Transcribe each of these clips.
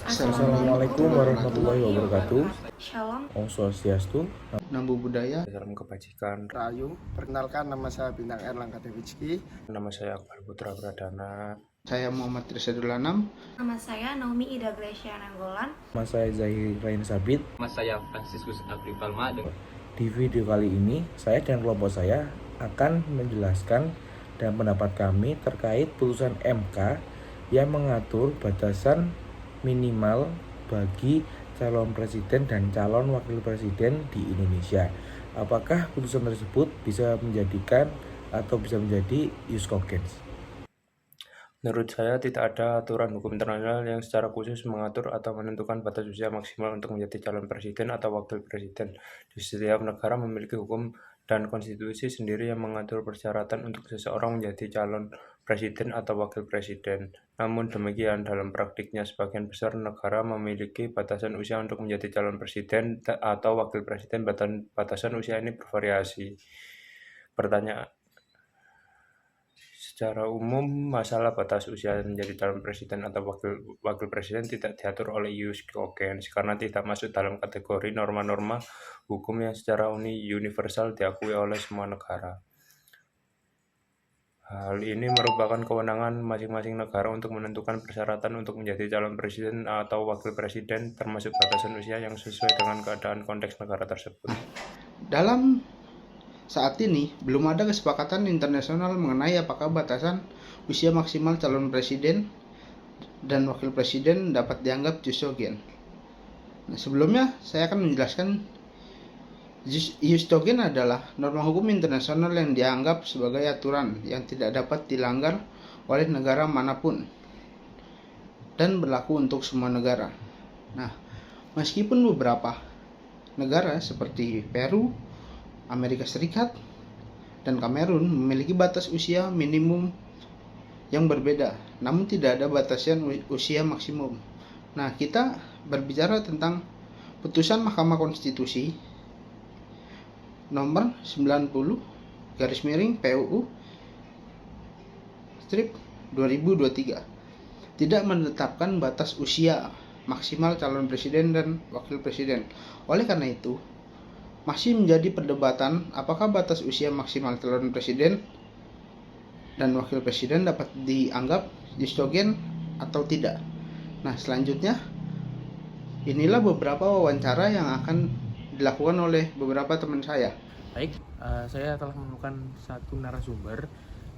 Assalamualaikum warahmatullahi wabarakatuh. Shalom. Om Swastiastu. Namo Buddhaya. Salam kebajikan. Rayu, perkenalkan nama saya Bintang Erlangga Dewicki. Nama saya Akbar Putra Pradana. Saya Muhammad Risadul Anam. Nama saya Naomi Ida Gracia Nanggolan. Nama saya Zahir Rain Sabit. Nama saya Franciscus Agri Palma. Di video kali ini, saya dan kelompok saya akan menjelaskan dan pendapat kami terkait putusan MK yang mengatur batasan minimal bagi calon presiden dan calon wakil presiden di Indonesia. Apakah putusan tersebut bisa menjadikan atau bisa menjadi ius cogens? Menurut saya tidak ada aturan hukum internasional yang secara khusus mengatur atau menentukan batas usia maksimal untuk menjadi calon presiden atau wakil presiden. Di setiap negara memiliki hukum dan konstitusi sendiri yang mengatur persyaratan untuk seseorang menjadi calon presiden atau wakil presiden. Namun demikian, dalam praktiknya sebagian besar negara memiliki batasan usia untuk menjadi calon presiden atau wakil presiden. Batasan usia ini bervariasi. Pertanyaan: secara umum, masalah batas usia menjadi calon presiden atau wakil presiden tidak diatur oleh ius cogens karena tidak masuk dalam kategori norma-norma hukum yang secara universal diakui oleh semua negara. Hal ini merupakan kewenangan masing-masing negara untuk menentukan persyaratan untuk menjadi calon presiden atau wakil presiden, termasuk batasan usia yang sesuai dengan keadaan konteks negara tersebut. Dalam saat ini, belum ada kesepakatan internasional mengenai apakah batasan usia maksimal calon presiden dan wakil presiden dapat dianggap jus cogens. Nah, sebelumnya, saya akan menjelaskan jus cogens adalah norma hukum internasional yang dianggap sebagai aturan yang tidak dapat dilanggar oleh negara manapun dan berlaku untuk semua negara. Nah, meskipun beberapa negara seperti Peru, Amerika Serikat, dan Kamerun memiliki batas usia minimum yang berbeda, namun tidak ada batasan usia maksimum. Nah, kita berbicara tentang putusan Mahkamah Konstitusi nomor 90 garis miring PUU strip 2023 tidak menetapkan batas usia maksimal calon presiden dan wakil presiden. Oleh karena itu, masih menjadi perdebatan apakah batas usia maksimal calon presiden dan wakil presiden dapat dianggap jus cogens atau tidak. Nah, selanjutnya inilah beberapa wawancara yang akan dilakukan oleh beberapa teman saya. Baik, saya telah menemukan satu narasumber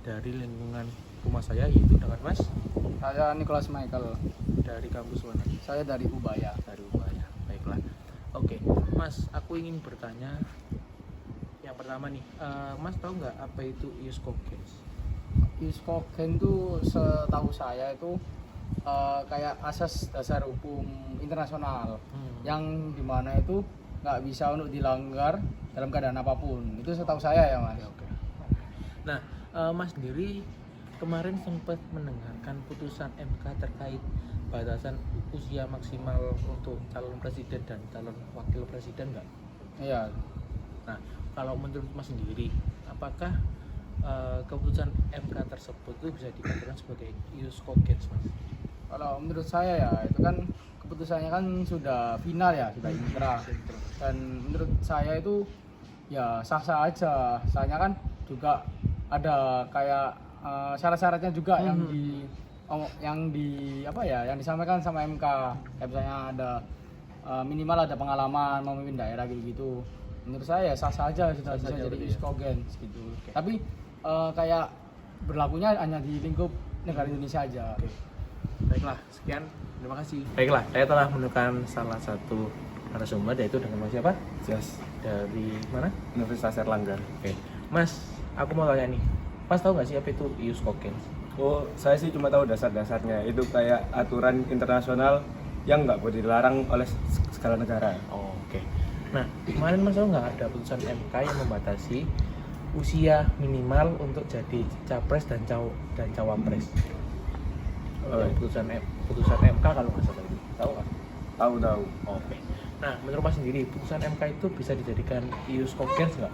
dari lingkungan rumah saya, yaitu dengan Mas. Saya Nicholas Michael. Dari kampus mana? Saya dari Ubaya. Dari Ubaya. Baiklah. Oke, Mas, aku ingin bertanya yang pertama nih, Mas tahu nggak apa itu ius cogens? Jus cogens itu setahu saya itu kayak asas dasar hukum internasional yang dimana itu nggak bisa untuk dilanggar dalam keadaan apapun. Itu setahu saya ya, Mas. Oke. Nah, Mas sendiri kemarin sempat mendengarkan putusan MK terkait batasan usia maksimal untuk calon presiden dan calon wakil presiden nggak? Iya. Nah, kalau menurut Mas sendiri, apakah keputusan MK tersebut itu bisa dikatakan sebagai ius cogens, Mas? Kalau menurut saya ya, itu kan keputusannya kan sudah final ya, sudah inkrah. Dan menurut saya itu ya sah-sah aja. Soalnya kan juga ada kayak syarat-syaratnya juga yang disampaikan sama MK. Kayak misalnya ada minimal ada pengalaman memimpin daerah gitu. Menurut saya ya sah-sah aja sudah bisa jadi ius cogens gitu. Okay. Tapi kayak berlakunya hanya di lingkup negara Indonesia aja. Okay. Baiklah, sekian. Terima kasih. Baiklah, saya telah menemukan salah satu narasumber, yaitu dengan Mas siapa? Jas, Dari mana? Universitas Erlangga. Oke. Mas, aku mau tanya nih. Mas tahu nggak sih apa itu ius cogens? Oh, saya sih cuma tahu dasar-dasarnya. Itu kayak aturan internasional yang nggak boleh dilarang oleh segala negara. Oh, oke. Nah, kemarin Mas tahu nggak ada putusan MK yang membatasi usia minimal untuk jadi capres dan cawapres? Putusan MK kalau nggak salah itu. Tahu nggak? Tahu. Oke. Nah, menurut Mas sendiri, putusan MK itu bisa dijadikan ius cogens nggak?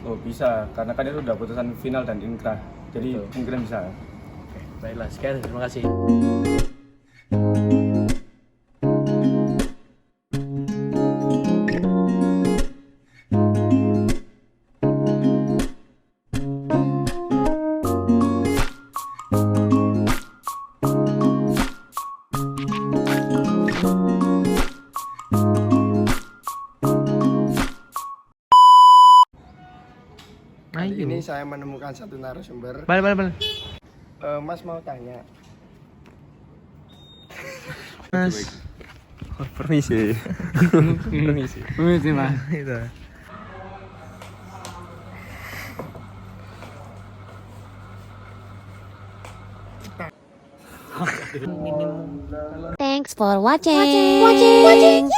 Oh, bisa. Karena kan itu udah putusan final dan inkrah. Jadi Betul. mungkin bisa. Oke, baiklah. Sekian, terima kasih. saya menemukan satu narasumber. Balik. Mas mau tanya. Mas. Permisi. Permisi, Mas. Itu. Thanks for watching.